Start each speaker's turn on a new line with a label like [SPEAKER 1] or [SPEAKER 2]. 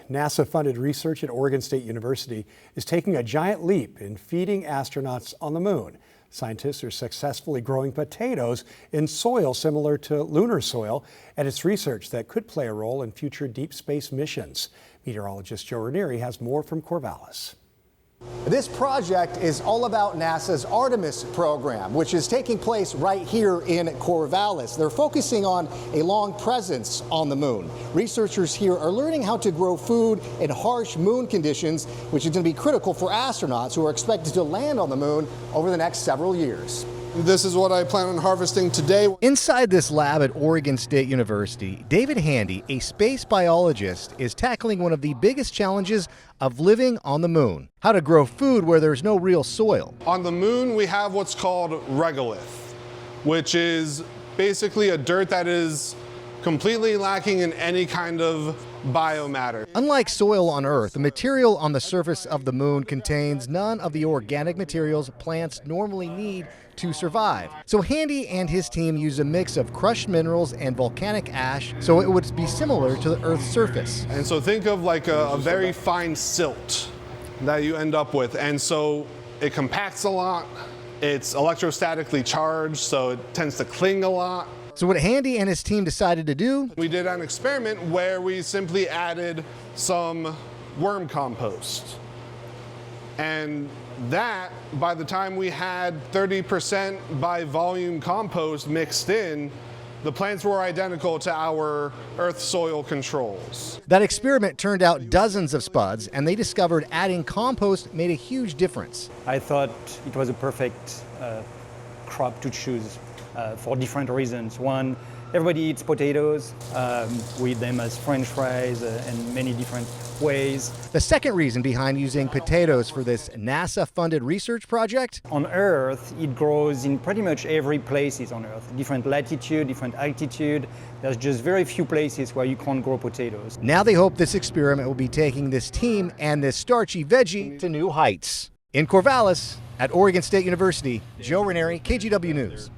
[SPEAKER 1] NASA-funded research at Oregon State University is taking a giant leap in feeding astronauts on the moon. Scientists are successfully growing potatoes in soil similar to lunar soil, and it's research that could play a role in future deep space missions. Meteorologist Joe Ranieri has more from Corvallis.
[SPEAKER 2] This project is all about NASA's Artemis program, which is taking place right here in Corvallis. They're focusing on a long presence on the moon. Researchers here are learning how to grow food in harsh moon conditions, which is going to be critical for astronauts who are expected to land on the moon over the next several years.
[SPEAKER 3] This is what I plan on harvesting today.
[SPEAKER 4] Inside this lab at Oregon State University, David Handy, a space biologist, is tackling one of the biggest challenges of living on the moon: how to grow food where there's no real soil.
[SPEAKER 3] On the moon, we have what's called regolith, which is basically a dirt that is completely lacking in any kind of biomatter.
[SPEAKER 4] Unlike soil on Earth, the material on the surface of the moon contains none of the organic materials plants normally need to survive. So Handy and his team use a mix of crushed minerals and volcanic ash so it would be similar to the Earth's surface.
[SPEAKER 3] And so think of like a very fine silt that you end up with. And so it compacts a lot. It's electrostatically charged, so it tends to cling a lot.
[SPEAKER 4] So what Handy and his team decided to do?
[SPEAKER 3] We did an experiment where we simply added some worm compost. And that, by the time we had 30% by volume compost mixed in, the plants were identical to our Earth soil controls.
[SPEAKER 4] That experiment turned out dozens of spuds, and they discovered adding compost made a huge difference.
[SPEAKER 5] I thought it was a perfect crop to choose for different reasons. One, everybody eats potatoes. We eat them as French fries in many different ways.
[SPEAKER 4] The second reason behind using potatoes for this NASA-funded research project?
[SPEAKER 5] On Earth, it grows in pretty much every place on Earth. Different latitude, different altitude. There's just very few places where you can't grow potatoes.
[SPEAKER 4] Now they hope this experiment will be taking this team and this starchy veggie to new heights. In Corvallis, at Oregon State University, Joe Ranieri, KGW News.